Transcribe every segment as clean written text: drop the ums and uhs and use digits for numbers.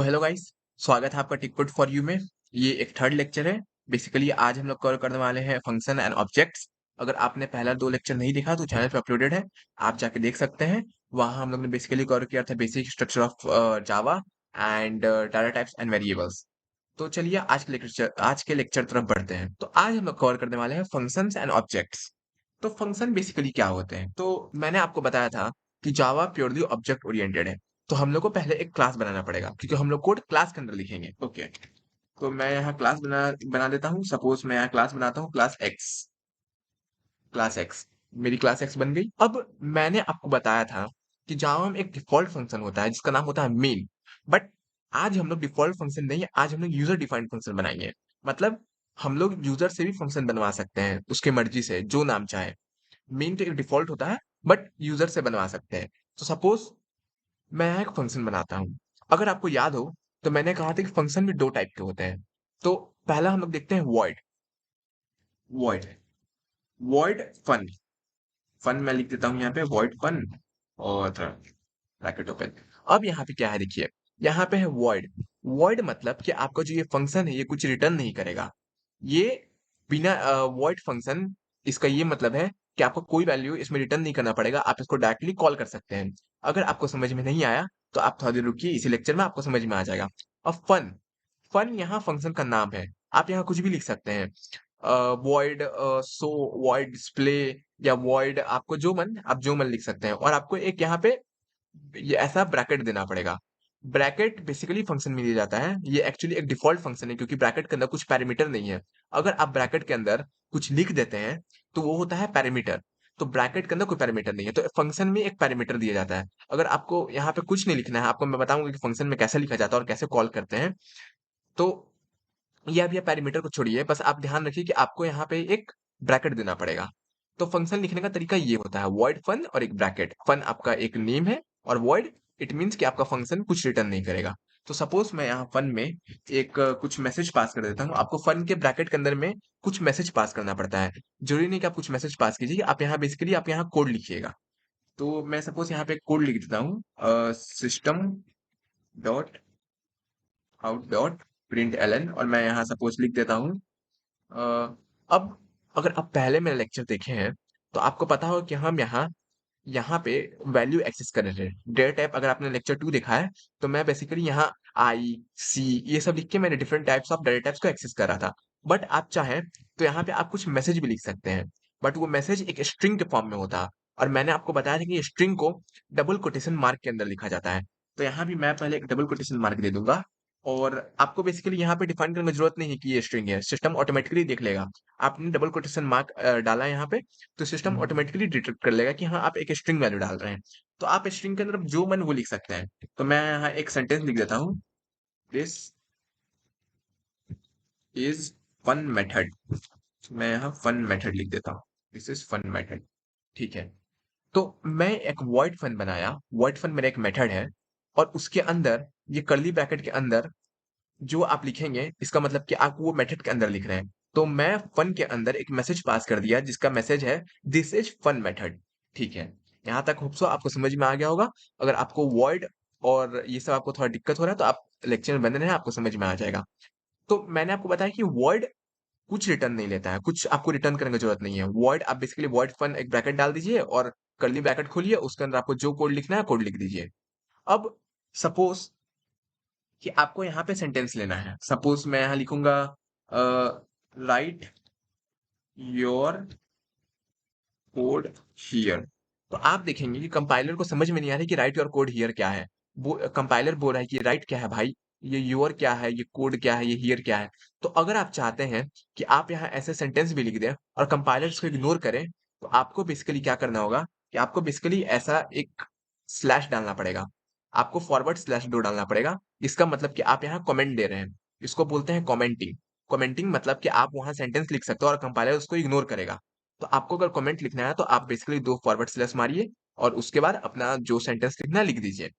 Hello guys. स्वागत है आपका टिकट फॉर यू में। ये एक थर्ड लेक्चर है। बेसिकली आज हम लोग कवर करने वाले हैं फंक्शन एंड ऑब्जेक्ट्स। अगर आपने पहला 2 लेक्चर नहीं देखा तो चैनल पे अपलोडेड है, आप जाके देख सकते हैं। वहाँ हम लोग ने बेसिकली कवर किया था basic structure of Java and data types and variables. तो चलिए आज के लेक्चर तरफ बढ़ते हैं। तो आज हम लोग कवर करने वाले हैं फंक्शंस एंड ऑब्जेक्ट्स। तो फंक्शन बेसिकली क्या होते हैं? तो मैंने आपको बताया था कि जावा प्योरली ऑब्जेक्ट ओरिएंटेड है। तो हम लोग को पहले एक क्लास बनाना पड़ेगा क्योंकि हम लोग कोड क्लास के अंदर लिखेंगे। ओके, तो मैं यहाँ क्लास बना बना देता हूँ। सपोज मैं यहाँ क्लास बनाता हूँ, क्लास एक्स। मेरी क्लास एक्स बन गई। अब मैंने आपको बताया था कि जावा में एक डिफॉल्ट फंक्शन होता है जिसका नाम होता है मेन। बट आज हम लोग डिफॉल्ट फंक्शन नहीं, आज हम लोग यूजर डिफाइंड फंक्शन बनाएंगे। मतलब हम लोग यूजर से भी फंक्शन बनवा सकते हैं उसके मर्जी से, जो नाम चाहे। मेन तो एक डिफॉल्ट होता है, बट यूजर से बनवा सकते हैं। तो सपोज मैं यहाँ एक फंक्शन बनाता हूँ। अगर आपको याद हो तो मैंने कहा था कि फंक्शन भी 2 टाइप के होते हैं। तो पहला हम लोग देखते हैं वॉइड वॉइड फन। फन मैं लिख देता हूँ यहाँ पे, वॉइड फन, और ब्रैकेट ओपन। अब यहाँ पे क्या है देखिए, यहाँ पे है वॉइड। वॉइड मतलब कि आपका जो ये फंक्शन है ये कुछ रिटर्न नहीं करेगा। ये बिना वॉइड फंक्शन, इसका ये मतलब है कि आपको कोई वैल्यू इसमें रिटर्न नहीं करना पड़ेगा, आप इसको डायरेक्टली कॉल कर सकते हैं। अगर आपको समझ में नहीं आया तो आप थोड़ा देर रुकिए, इसी लेक्चर में आपको समझ में आ जाएगा। अब फन, फन यहाँ फंक्शन का नाम है। आप यहाँ कुछ भी लिख सकते हैं, वॉइड शो, वॉइड डिस्प्ले, या वॉइड, आपको जो मन, आप जो मन लिख सकते हैं। और आपको एक यहाँ पे ये ऐसा ब्रैकेट देना पड़ेगा। ब्रैकेट बेसिकली फंक्शन में दिया जाता है, ये एक्चुअली एक डिफॉल्ट फंक्शन है क्योंकि ब्रैकेट के अंदर कुछ पैरामीटर नहीं है। अगर आप ब्रैकेट के अंदर कुछ लिख देते हैं तो वो होता है पैरामीटर। तो ब्रैकेट के अंदर कोई पैरामीटर नहीं है, तो फंक्शन में एक पैरामीटर दिया जाता है। अगर आपको यहाँ पे कुछ नहीं लिखना है, आपको मैं बताऊंगा कि फंक्शन में कैसे लिखा जाता है और कैसे कॉल करते हैं। तो ये अब ये पैरामीटर को छोड़िए, बस आप ध्यान रखिए कि आपको यहाँ पे एक ब्रैकेट देना पड़ेगा। तो फंक्शन लिखने का तरीका ये होता है, वॉइड फन और एक ब्रैकेट। फन आपका एक नेम है, और वॉइड इट मीन्स कि आपका फंक्शन कुछ रिटर्न नहीं करेगा। तो सपोज मैं यहाँ फन में एक कुछ मैसेज पास कर देता हूँ। आपको फन के ब्रैकेट के अंदर में कुछ मैसेज पास करना पड़ता है। जरूरी नहीं कि आप कुछ मैसेज पास कीजिए, आप यहाँ बेसिकली आप यहाँ कोड लिखिएगा। तो मैं सपोज यहाँ पे कोड लिख देता हूँ, system dot out dot println, और मैं यहाँ सपोज लिख देता हूँ। अ, अब अगर आप पहले मेरे लेक्चर देखे हैं तो आपको पता होगा कि हम यहाँ यहाँ पे वैल्यू एक्सेस कर रहे हैं। डेटा टाइप, अगर आपने लेक्चर 2 देखा है तो मैं बेसिकली यहाँ आई सी ये सब लिख के मैंने different types of data types को एक्सेस कर रहा था। बट आप चाहें तो यहाँ पे आप कुछ मैसेज भी लिख सकते हैं, बट वो मैसेज एक स्ट्रिंग के फॉर्म में होता है। और मैंने आपको बताया था कि ये स्ट्रिंग को डबल कोटेशन मार्क के अंदर लिखा जाता है। तो यहाँ भी मैं पहले एक डबल कोटेशन मार्क दे दूंगा। और आपको बेसिकली यहाँ पे डिफाइन करने की जरूरत नहीं है कि ये स्ट्रिंग है, सिस्टम ऑटोमेटिकली देख लेगा। आपने डबल कोटेशन मार्क डाला है यहाँ पे, तो सिस्टम ऑटोमेटिकली डिटेक्ट कर लेगा कि हाँ आप एक स्ट्रिंग वैल्यू डाल रहे हैं। तो आप स्ट्रिंग के अंदर जो मन वो लिख सकते हैं। तो मैं यहाँ एक सेंटेंस लिख देता हूँ, दिस इज फन मेथड। मैं यहाँ फन मेथड लिख देता हूँ, दिस इज फन मेथड। ठीक है। तो मैं एक वॉइड फन बनाया, वॉइड फन मेरा एक मेथड है। और उसके अंदर ये कर्ली ब्रैकेट के अंदर जो आप लिखेंगे इसका मतलब कि आप वो मेथड के अंदर लिख रहे हैं। तो मैं फन के अंदर एक मैसेज पास कर दिया जिसका मैसेज है दिस इज फन मेथड। ठीक है, यहाँ तक होप सो आपको समझ में आ गया होगा। अगर आपको वॉइड और ये सब आपको थोड़ा दिक्कत हो रहा है तो आप लेक्चर में बने रहें, आपको समझ में आ जाएगा। तो मैंने आपको बताया कि वॉइड कुछ रिटर्न नहीं लेता है, कुछ आपको रिटर्न करने की जरूरत नहीं है। वॉइड आप बेसिकली वॉइड फन एक ब्रैकेट डाल दीजिए और कर्ली ब्रैकेट खोलिए, उसके अंदर आपको जो कोड लिखना है कोड लिख दीजिए। अब सपोज कि आपको यहाँ पे सेंटेंस लेना है। सपोज मैं यहाँ लिखूंगा, राइट योर कोड हियर। तो आप देखेंगे कि कंपाइलर को समझ में नहीं आ रही कि राइट योर कोड हियर क्या है। वो कंपाइलर बोल रहा है कि राइट क्या है भाई, ये योर क्या है, ये कोड क्या है, ये हियर क्या है। तो अगर आप चाहते हैं कि आप यहाँ ऐसे सेंटेंस भी लिख दें और कंपाइलर इसको इग्नोर करें, तो आपको बेसिकली क्या करना होगा कि आपको बेसिकली ऐसा एक स्लैश डालना पड़ेगा। आपको फॉरवर्ड स्लैश दो डालना पड़ेगा। इसका मतलब कि आप यहाँ कमेंट दे रहे हैं। इसको बोलते हैं कमेंटिंग। कमेंटिंग मतलब कि आप वहां सेंटेंस लिख सकते हो और कंपाइलर उसको इग्नोर करेगा। तो आपको अगर कमेंट लिखना है तो आप बेसिकली 2 फॉरवर्ड स्लैश मारिए और उसके बाद अपना जो सेंटेंस लिखना है लिख दीजिए।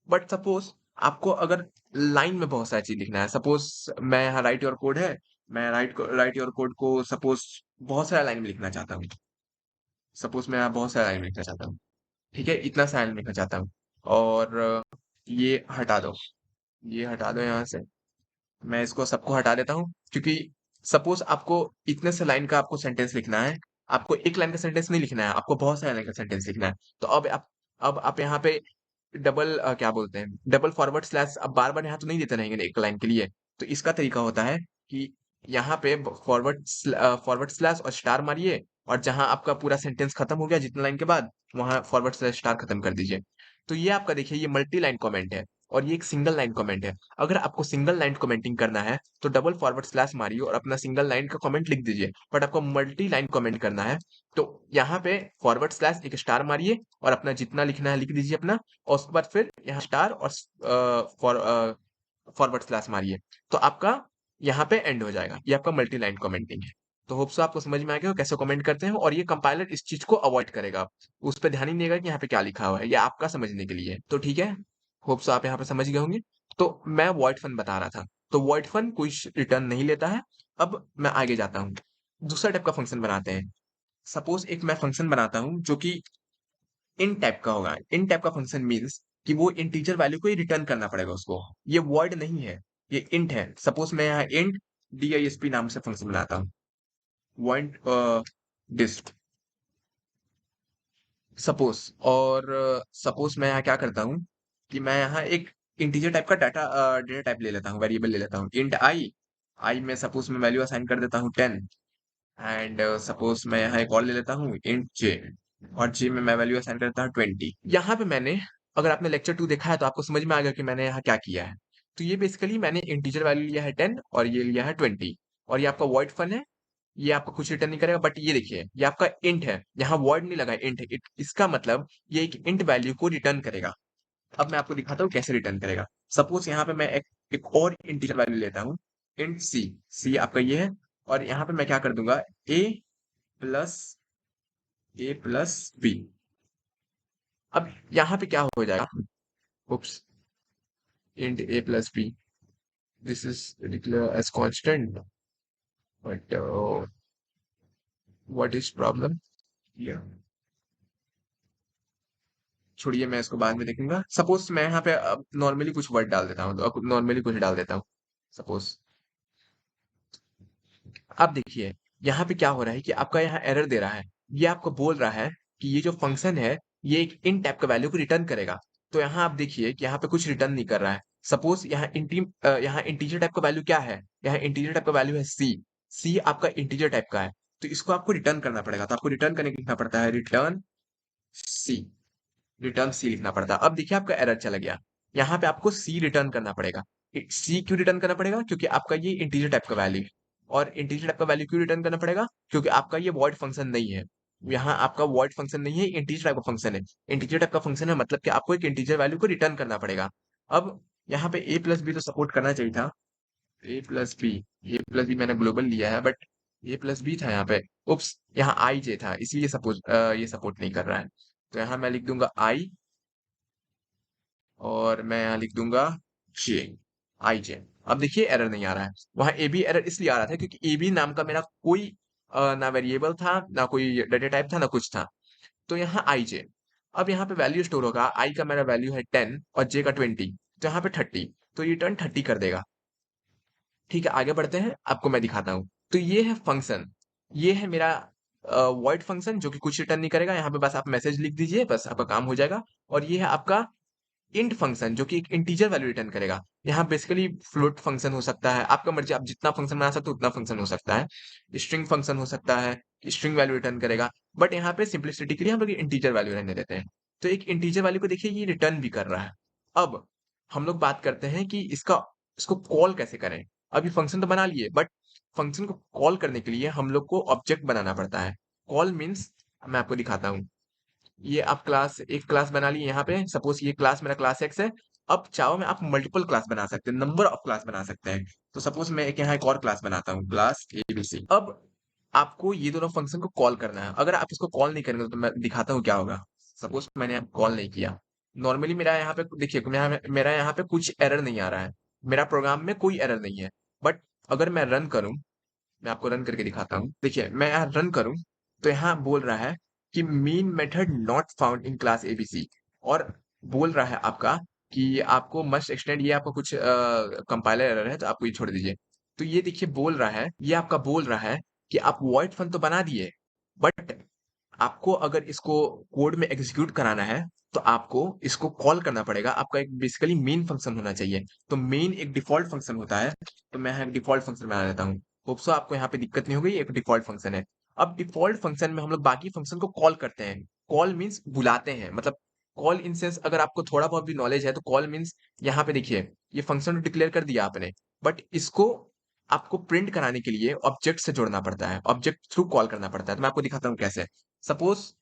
बट सपोज आपको अगर लाइन में बहुत सारी चीज लिखना है, सपोज मैं यहाँ राइट योर कोड है, मैं राइट योर कोड को सपोज बहुत सारा लाइन में लिखना चाहता हूँ। सपोज मैं यहाँ बहुत सारा लाइन में लिखना चाहता हूँ। ठीक है, इतना सा लाइन में लिखना चाहता हूँ। और ये हटा दो, ये हटा दो यहाँ से। मैं इसको सबको हटा देता हूँ, क्योंकि सपोज आपको इतने से लाइन का आपको सेंटेंस लिखना है, आपको एक लाइन का सेंटेंस नहीं लिखना है, आपको बहुत सारे लाइन का सेंटेंस लिखना है। तो अब आप यहाँ पे डबल क्या बोलते हैं, डबल फॉरवर्ड स्लैश अब बार बार यहाँ तो नहीं देते रहेंगे एक लाइन के लिए। तो इसका तरीका होता है कि यहाँ पे फॉरवर्ड स्लैश और स्टार मारिए, और जहां आपका पूरा सेंटेंस खत्म हो गया जितने लाइन के बाद, वहां फॉरवर्ड स्लैश स्टार खत्म कर दीजिए। तो ये आपका देखिए, ये मल्टी लाइन कमेंट है और ये एक सिंगल लाइन कमेंट है। अगर आपको सिंगल लाइन कमेंटिंग करना है तो डबल फॉरवर्ड स्लैश मारिए और अपना सिंगल लाइन का कमेंट लिख दीजिए। बट आपको मल्टी लाइन कमेंट करना है तो यहाँ पे फॉरवर्ड स्लैश एक स्टार मारिए और अपना जितना लिखना है लिख दीजिए अपना, और उसके बाद फिर यहाँ स्टार और फॉरवर्ड स्लैश मारिए। तो आपका यहाँ पे एंड हो जाएगा। ये आपका मल्टी लाइन कमेंटिंग है। तो होप सो आपको समझ में आ गया हो कैसे कमेंट करते हैं, और ये कंपाइलर इस चीज को अवॉइड करेगा। उस पर ध्यान ही नहीं देगा कि यहाँ पे क्या लिखा हुआ है, ये आपका समझने के लिए है। तो ठीक है, होप सो आप यहाँ पे समझ गए होंगे। तो मैं वॉइड फन बता रहा था। तो वॉइड फन कोई रिटर्न नहीं लेता है। अब मैं आगे जाता हूँ, दूसरा टाइप का फंक्शन बनाते हैं। सपोज एक मैं फंक्शन बनाता हूँ जो कि इन टाइप का होगा। इन टाइप का फंक्शन मीन्स कि वो इंटीजर वैल्यू को ही रिटर्न करना पड़ेगा उसको। ये वॉइड नहीं है, ये इंट है। सपोज मैं यहाँ इंट DISP नाम से फंक्शन बनाता हूँ, वॉइड डिस्प सपोज। और सपोज मैं यहाँ क्या करता हूँ कि मैं यहाँ एक इंटीजर टाइप का डेटा टाइप ले लेता हूँ, वेरिएबल ले लेता हूँ इंट आई। आई में सपोज मैं वैल्यू असाइन कर देता हूँ 10। एंड सपोज मैं यहाँ एक और ले लेता हूँ इंट जे, और जे में मैं वैल्यू असाइन करता हूँ 20। यहाँ पे मैंने, अगर आपने लेक्चर 2 देखा है तो आपको समझ में आ गया कि मैंने यहाँ क्या किया है। तो ये बेसिकली मैंने इंटीजर वैल्यू लिया है 10 और ये लिया है 20, और ये आपका वॉइड फन है। ये आपको कुछ रिटर्न नहीं करेगा, बट ये देखिए ये आपका इंट है, यहाँ वॉइड नहीं लगा, इंट है। इसका मतलब ये एक इंट वैल्यू को रिटर्न करेगा। अब मैं आपको दिखाता हूँ कैसे रिटर्न करेगा। सपोज यहाँ पे मैं एक और इंटीजर वैल्यू लेता हूँ इंट सी। सी आपका ये है, और यहाँ पे मैं क्या कर दूंगा ए प्लस बी। अब यहाँ पे क्या हो जाएगा, oops, int a plus b, this is declare as constant, but what is problem. छोड़िए, मैं इसको बाद में देखूंगा। सपोज मैं यहाँ पे नॉर्मली कुछ वर्ड डाल देता हूँ, तो नॉर्मली कुछ डाल देता हूँ। सपोज अब देखिए यहाँ पे क्या हो रहा है कि आपका यहाँ एरर दे रहा है। ये आपको बोल रहा है कि ये जो फंक्शन है ये एक इन टाइप का वैल्यू को रिटर्न करेगा। तो यहाँ आप देखिए कि यहाँ पे कुछ रिटर्न नहीं कर रहा है। सपोज यहाँ इंटीजर टाइप का वैल्यू क्या है, यहाँ इंटीजर टाइप का वैल्यू है सी। सी आपका इंटीजर टाइप का है, तो इसको आपको रिटर्न करना पड़ेगा। तो आपको रिटर्न करने के लिए लिखना पड़ता है सी रिटर्न सी लिखना पड़ता है। अब देखिए आपका एरर चला गया। यहाँ पे आपको सी रिटर्न करना पड़ेगा। सी क्यों रिटर्न करना पड़ेगा, क्योंकि आपका ये इंटीजर टाइप का वैल्यू है। और इंटीजर टाइप का वैल्यू क्यों रिटर्न करना पड़ेगा, क्योंकि आपका ये वॉइड फंक्शन नहीं है। यहाँ आपका वॉइड फंक्शन नहीं है, इंटीजर टाइप का फंक्शन है। इंटीजर टाइप का फंक्शन है मतलब कि आपको एक इंटीजर वैल्यू को रिटर्न करना पड़ेगा। अब यहाँ पे ए प्लस बी तो सपोर्ट करना चाहिए था। ए प्लस बी, ए प्लस बी मैंने ग्लोबल लिया है, बट ए प्लस बी था यहाँ पे। उप्स, यहाँ आई जे था, इसलिए ये सपोर्ट नहीं कर रहा है। तो यहाँ मैं लिख दूंगा आई, और मैं यहाँ लिख दूंगा जे, आई जे। अब देखिए एरर नहीं आ रहा है। वहां ए बी एरर इसलिए आ रहा था क्योंकि ए बी नाम का मेरा कोई ना वेरिएबल था, ना कोई डेटा टाइप था, ना कुछ था। तो यहाँ आई जे। अब यहाँ पे वैल्यू स्टोर होगा, आई का मेरा वैल्यू है 10 और जे का 20, तो यहाँ पे 30। तो ये रिटर्न 30 कर देगा। ठीक है, आगे बढ़ते हैं, आपको मैं दिखाता हूँ। तो ये है फंक्शन, ये है मेरा वॉइड फंक्शन जो कि कुछ रिटर्न नहीं करेगा। यहाँ पे बस आप मैसेज लिख दीजिए, बस आपका काम हो जाएगा। और ये है आपका इंट फंक्शन जो कि एक इंटीजर वैल्यू रिटर्न करेगा। यहाँ बेसिकली फ्लोट फंक्शन हो सकता है, आपका मर्जी, आप जितना फंक्शन बना सकते हो उतना फंक्शन हो सकता है। स्ट्रिंग फंक्शन हो सकता है, स्ट्रिंग वैल्यू रिटर्न करेगा। बट यहाँ पे सिंप्लिसिटी के लिए हम लोग इंटीजर वैल्यू रहने देते हैं। तो एक इंटीजर वैल्यू को देखिए ये रिटर्न भी कर रहा है। अब हम लोग बात करते हैं कि इसको कॉल कैसे करें। अभी फंक्शन तो बना लिए, बट फंक्शन को कॉल करने के लिए हम लोग को ऑब्जेक्ट बनाना पड़ता है। कॉल मीन्स, मैं आपको दिखाता हूँ। ये आप एक क्लास बना लिए यहाँ पे। सपोज ये क्लास मेरा क्लास एक्स है। अब चाहो मैं आप मल्टीपल क्लास बना सकते हैं, नंबर ऑफ क्लास बना सकते हैं। तो सपोज मैं यहाँ एक और क्लास बनाता हूँ, क्लास ABC। अब आपको ये दोनों फंक्शन को कॉल करना है। अगर आप इसको कॉल नहीं करेंगे तो मैं दिखाता हूँ क्या होगा। सपोज मैंने कॉल नहीं किया, नॉर्मली मेरा यहाँ पे देखिए, मेरा यहाँ पे कुछ एरर नहीं आ रहा है, मेरा प्रोग्राम में कोई एरर नहीं है। बट अगर मैं रन करूं, मैं आपको रन करके दिखाता हूँ। देखिए मैं यहाँ रन करूँ तो यहाँ बोल रहा है कि mean method not found in class ABC, और बोल रहा है आपका कि आपको मस्ट एक्सटेंड, ये आपका कुछ कंपाइलर एरर है तो आपको ये छोड़ दीजिए। तो ये देखिए बोल रहा है, ये आपका बोल रहा है कि आप वॉइड फन तो बना दिए, बट आपको अगर इसको कोड में एग्जीक्यूट कराना है तो आपको इसको कॉल करना पड़ेगा। आपका एक बेसिकली मेन फंक्शन होना चाहिए। तो मेन एक डिफॉल्ट फंक्शन होता है, तो मैं यहाँ एक डिफॉल्ट फंक्शन बना देता हूँ। होप सो आपको यहाँ पे दिक्कत नहीं होगी, एक डिफॉल्ट फंक्शन है। अब डिफॉल्ट फंक्शन में हम लोग बाकी फंक्शन को कॉल करते हैं। कॉल मीन्स बुलाते हैं, मतलब कॉल इन सेंस, अगर आपको थोड़ा बहुत भी नॉलेज है तो कॉल मीन्स, यहाँ पे देखिए ये फंक्शन डिक्लेयर कर दिया आपने, बट इसको आपको प्रिंट कराने के लिए ऑब्जेक्ट से जोड़ना पड़ता है, ऑब्जेक्ट थ्रू कॉल करना पड़ता है। तो मैं आपको दिखाता हूँ कैसे। सपोज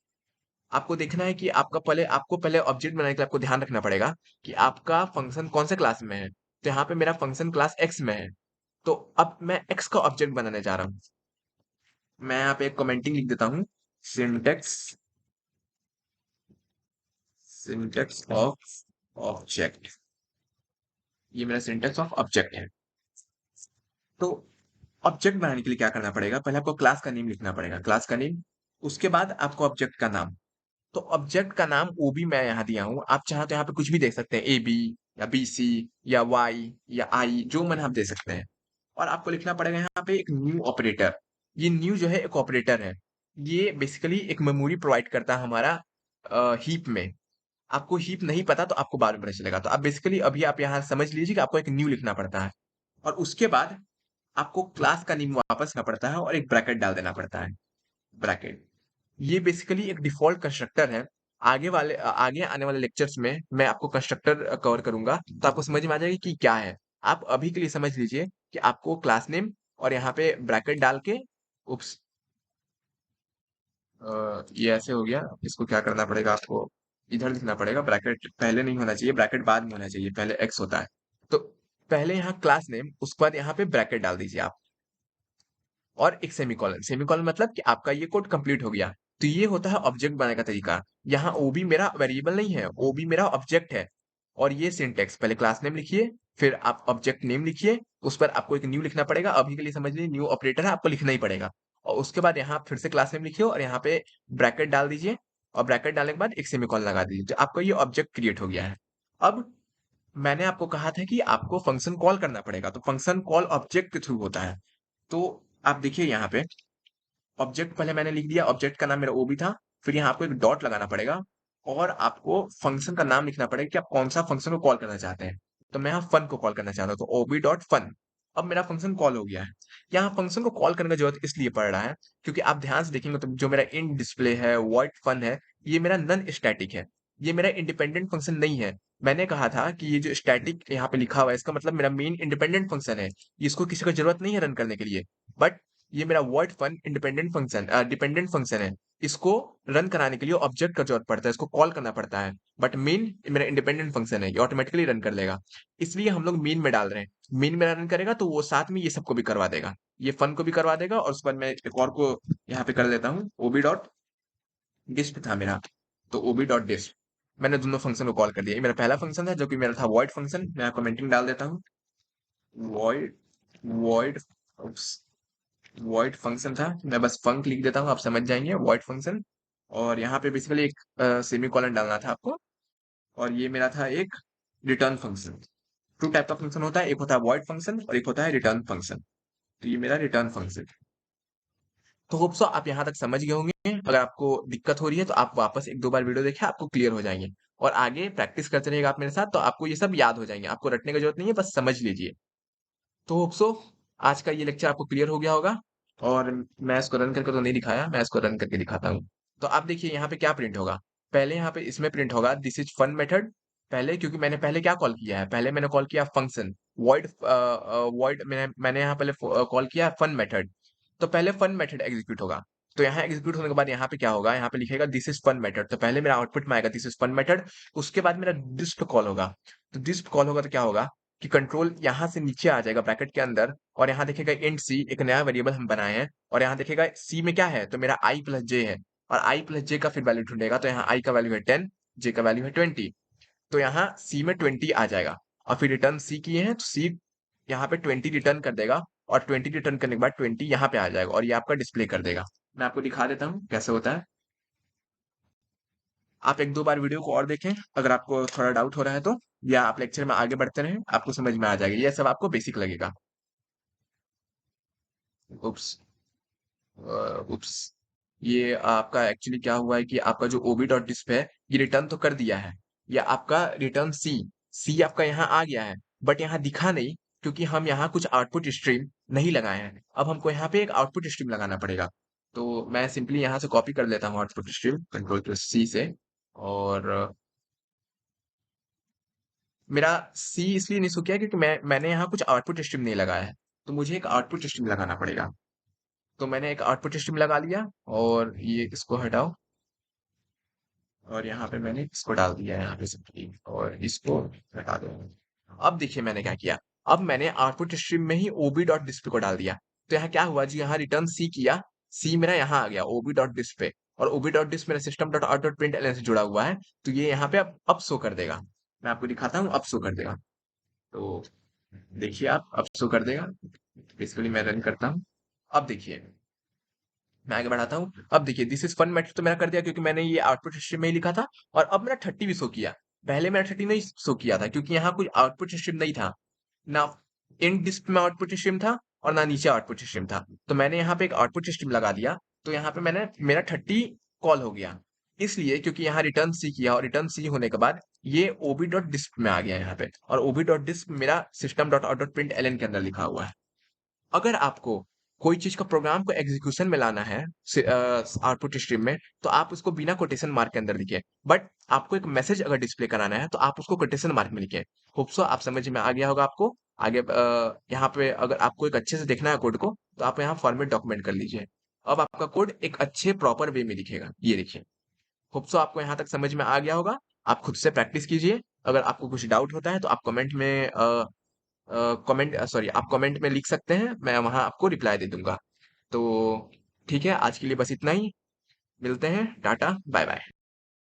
आपको देखना है कि आपको पहले ऑब्जेक्ट बनाने के लिए आपको ध्यान रखना पड़ेगा कि आपका फंक्शन कौन से क्लास में है। तो यहाँ पे मेरा फंक्शन क्लास एक्स में है, तो अब मैं एक्स का ऑब्जेक्ट बनाने जा रहा हूँ। मैं यहाँ पे एक कमेंटिंग लिख देता हूँ, सिंटेक्स सिंटेक्स ऑफ ऑब्जेक्ट। ये मेरा सिंटेक्स ऑफ ऑब्जेक्ट है। तो ऑब्जेक्ट बनाने के लिए क्या करना पड़ेगा, पहले आपको क्लास का नेम लिखना पड़ेगा, क्लास का नेम। उसके बाद आपको ऑब्जेक्ट का नाम। तो ऑब्जेक्ट का नाम ओबी मैं यहाँ दिया हूँ, आप चाहो तो यहाँ पे कुछ भी देख सकते हैं, ए बी या बी सी या वाई या आई, जो मन आप दे सकते हैं। और आपको लिखना पड़ेगा यहाँ पे एक न्यू ऑपरेटर। ये न्यू जो है एक ऑपरेटर है, ये बेसिकली एक मेमोरी प्रोवाइड करता है हमारा हीप में। आपको हीप नहीं पता तो आपको बाद में पता चलेगा। तो आप बेसिकली अभी आप यहाँ समझ लीजिए कि आपको एक न्यू लिखना पड़ता है, और उसके बाद आपको क्लास का नेम वापस करना पड़ता है और एक ब्रैकेट डाल देना पड़ता है, ब्रैकेट। ये बेसिकली एक डिफॉल्ट कंस्ट्रक्टर है। आगे आने वाले लेक्चर्स में मैं आपको कंस्ट्रक्टर कवर करूंगा, तो आपको समझ में आ जाएगी कि क्या है। आप अभी के लिए समझ लीजिए कि आपको क्लास नेम और यहाँ पे ब्रैकेट डाल के, उप्स, ये ऐसे हो गया। इसको क्या करना पड़ेगा, आपको इधर लिखना पड़ेगा, ब्रैकेट पहले नहीं होना चाहिए, ब्रैकेट बाद में होना चाहिए, पहले एक्स होता है। तो पहले यहाँ क्लास नेम, उसके बाद यहाँ पे ब्रैकेट डाल दीजिए आप, और एक सेमीकोलन। सेमीकोलन मतलब कि आपका ये कोड कंप्लीट हो गया। तो ये होता है ऑब्जेक्ट बनाने का तरीका। यहाँ ओबी मेरा वेरिएबल नहीं है, ओबी मेरा ऑब्जेक्ट है। और ये सिंटेक्स, पहले क्लास नेम लिखिए, फिर आप ऑब्जेक्ट नेम लिखिए, उस पर आपको एक न्यू लिखना पड़ेगा। अभी के लिए समझ लीजिए न्यू ऑपरेटर है, आपको लिखना ही पड़ेगा। और उसके बाद यहाँ फिर से क्लास नेम लिखिए और यहाँ पे ब्रैकेट डाल दीजिए, और ब्रैकेट डालने के बाद एक सेमीकोलन लगा दीजिए, तो आपका ये ऑब्जेक्ट क्रिएट हो गया है। अब मैंने आपको कहा था कि आपको फंक्शन कॉल करना पड़ेगा, तो फंक्शन कॉल ऑब्जेक्ट के थ्रू होता है। तो आप देखिए यहाँ पे ऑब्जेक्ट पहले मैंने लिख दिया, ऑब्जेक्ट का नाम मेरा ओबी था। फिर यहाँ आपको एक डॉट लगाना पड़ेगा, और आपको फंक्शन का नाम लिखना पड़ेगा कि आप कौन सा फंक्शन को कॉल करना चाहते हैं। तो मैं यहाँ फन को कॉल करना चाहता हूँ, तो ओबी डॉट फन। अब मेरा फंक्शन कॉल हो गया है। यहाँ फंक्शन को कॉल करने की जरूरत इसलिए पड़ रहा है क्योंकि आप ध्यान से देखेंगे तो जो मेरा इन डिस्प्ले है, वॉइड फन है, ये मेरा नन स्टैटिक है, ये मेरा इंडिपेंडेंट फंक्शन नहीं है। मैंने कहा था कि ये जो स्टैटिक यहाँ पे लिखा हुआ है, इसका मतलब मेरा मेन इंडिपेंडेंट फंक्शन है, इसको किसी को जरूरत नहीं है रन करने के लिए। बट ये मेरा वर्ड फन इंडिपेंडेंट फंक्शन, डिपेंडेंट फंक्शन है। इसको रन कराने के लिए ऑब्जेक्ट का जरूरत पड़ता है, इसको कॉल करना पड़ता है। बट मेन मेरा इंडिपेंडेंट फंक्शन है, ये ऑटोमेटिकली रन कर लेगा। इसलिए हम लोग मेन में डाल रहे हैं। मेन में रन करेगा तो वो साथ में ये सबको भी करवा देगा, ये फन को भी करवा देगा। और उसके बाद मैं एक और को यहाँ पे कर देता हूँ, ओबी डॉट डिस्प था मेरा, तो ओबी डॉट डिस्प। मैंने दोनों फंक्शन को कॉल कर दिया। ये मेरा पहला फंक्शन है जो कि मेरा था वॉइड फंक्शन। मैं यहाँ कमेंटिंग डाल देता हूँ, वॉइड वॉइड वॉइड फंक्शन था। मैं बस फंक लिख देता हूँ, आप समझ जाएंगे, वॉइड फंक्शन। और यहाँ पे बेसिकली एक सेमी कॉलन डालना था आपको। और ये मेरा था एक रिटर्न फंक्शन। टू टाइप का फंक्शन होता है, एक होता है वॉइड फंक्शन और एक होता है रिटर्न फंक्शन। तो ये मेरा रिटर्न फंक्शन। तो होप सो आप यहाँ तक समझ गए होंगे। अगर आपको दिक्कत हो रही है तो आप वापस एक दो बार वीडियो देखें, आपको क्लियर हो जाएंगे। और आगे प्रैक्टिस करते रहिएगा आप मेरे साथ, तो आपको ये सब याद हो जाएंगे, आपको रटने की जरूरत नहीं है, बस समझ लीजिए। तो होप सो आज का ये लेक्चर आपको क्लियर हो गया होगा। और मैं इसको रन करके तो नहीं दिखाया, मैं इसको रन करके दिखाता हूँ। तो आप देखिए यहाँ पे क्या प्रिंट होगा। पहले यहाँ पे इसमें प्रिंट होगा दिस इज फन मेथड। पहले क्योंकि मैंने पहले क्या कॉल किया है, पहले मैंने कॉल किया फंक्शन वॉइड, वॉइड मैंने यहाँ पहले कॉल किया फन मेथड। तो पहले फन मेथड एग्जीक्यूट होगा। तो यहाँ एग्जीक्यूट होने के बाद यहाँ पे क्या होगा, यहाँ पे लिखेगा दिस इज फन मेथड। तो पहले मेरा आउटपुट में आएगा दिस इज फन मेथड। उसके बाद मेरा डिस्प कॉल होगा। तो डिस्प कॉल होगा तो क्या होगा कि कंट्रोल यहाँ से नीचे आ जाएगा ब्रैकेट के अंदर, और यहाँ देखेगा इंट सी, एक नया वेरिएबल हम बनाए हैं। और यहाँ देखेगा सी में क्या है, तो मेरा आई प्लस जे है, और आई प्लस जे का फिर वैल्यू ढूंढेगा। तो यहाँ आई का वैल्यू है 10, जे का वैल्यू है 20। तो यहाँ सी में 20 आ जाएगा। और फिर रिटर्न सी किए हैं तो सी यहाँ पे 20 रिटर्न कर देगा, और 20 रिटर्न करने के बाद 20 यहाँ पे आ जाएगा और ये आपका डिस्प्ले कर देगा। मैं आपको दिखा देता हूँ कैसे होता है। आप एक दो बार वीडियो को और देखें अगर आपको थोड़ा डाउट हो रहा है तो, या आप लेक्चर में आगे बढ़ते रहें, आपको समझ में आ जाएगा, ये सब आपको बेसिक लगेगा। उप्स, उप्स, ये आपका एक्चुअली क्या हुआ है कि आपका जो ओबी डॉट डिस्प है ये रिटर्न तो कर दिया है, या आपका रिटर्न सी, सी आपका यहाँ आ गया है, बट यहाँ दिखा नहीं, क्योंकि हम यहाँ कुछ आउटपुट स्ट्रीम नहीं लगाए हैं। अब हमको यहाँ पे एक आउटपुट स्ट्रीम लगाना पड़ेगा। तो मैं सिंपली यहाँ से कॉपी कर लेता हूँ आउटपुट स्ट्रीम, कंट्रोल प्लस सी से। और मेरा सी इसलिए नहीं शो किया क्योंकि मैंने यहाँ कुछ आउटपुट स्ट्रीम नहीं लगाया है, तो मुझे एक आउटपुट स्ट्रीम लगाना पड़ेगा। तो मैंने एक आउटपुट स्ट्रीम लगा लिया, और ये इसको हटाओ, और यहाँ पे मैंने इसको डाल दिया है यहाँ पे सिंपली, और इसको हटा दो। अब देखिए मैंने क्या किया, अब मैंने आउटपुट स्ट्रीम में ही ओबी डॉट डिस्प्ले को डाल दिया। तो यहाँ क्या हुआ जी, यहाँ रिटर्न सी किया, सी मेरा यहाँ आ गया ओबी डॉट डिस्प्ले, और ओबी डॉट डिस्प मेरा system dot out dot print L से जुड़ा हुआ है, तो ये यहाँ पे अब शो कर देगा। मैं आपको दिखाता हूँ, अब शो कर देगा। तो देखिए आप, अब शो कर देगा। बेसिकली मैं रन करता हूँ, अब देखिए मैं आगे बढ़ाता हूँ। अब देखिए दिस इज फन मैट्रिक्स तो मेरा कर दिया, क्योंकि मैंने ये आउटपुट स्ट्रीम में ही लिखा था, और अब मेरा 30 भी शो किया। पहले मेरा 30 नहीं शो किया था, क्योंकि यहाँ कोई आउटपुट स्ट्रीम नहीं था ना, इन डिस्प में आउटपुट स्ट्रीम था और ना नीचे आउटपुट स्ट्रीम था। तो मैंने यहाँ पे एक आउटपुट स्ट्रीम लगा दिया, तो यहाँ पे मैंने मेरा 30 कॉल हो गया, इसलिए क्योंकि यहाँ रिटर्न सी किया, और रिटर्न सी होने के बाद ये ओबी डॉट डिस्प में आ गया यहाँ पे, और ओबी डॉट डिस्प मेरा system dot out dot print L के अंदर लिखा हुआ है। अगर आपको कोई चीज का प्रोग्राम को एग्जीक्यूशन में लाना है आउटपुट स्ट्रीम में, तो आप उसको बिना कोटेशन मार्क के अंदर लिखिए। बट आपको एक मैसेज अगर डिस्प्ले कराना है तो आप उसको कोटेशन मार्क में लिखिए। होप सो आप समझ में आ गया होगा आपको। आगे यहाँ पे अगर आपको एक अच्छे से देखना है कोड को, तो आप यहाँ फॉर्मेट डॉक्यूमेंट कर लीजिए। अब आपका कोड एक अच्छे प्रॉपर वे में दिखेगा, ये देखिए। होप सो आपको यहाँ तक समझ में आ गया होगा। आप खुद से प्रैक्टिस कीजिए। अगर आपको कुछ डाउट होता है तो आप कमेंट में कमेंट सॉरी आप कमेंट में लिख सकते हैं, मैं वहां आपको रिप्लाई दे दूंगा। तो ठीक है, आज के लिए बस इतना ही। मिलते हैं, टाटा बाय बाय।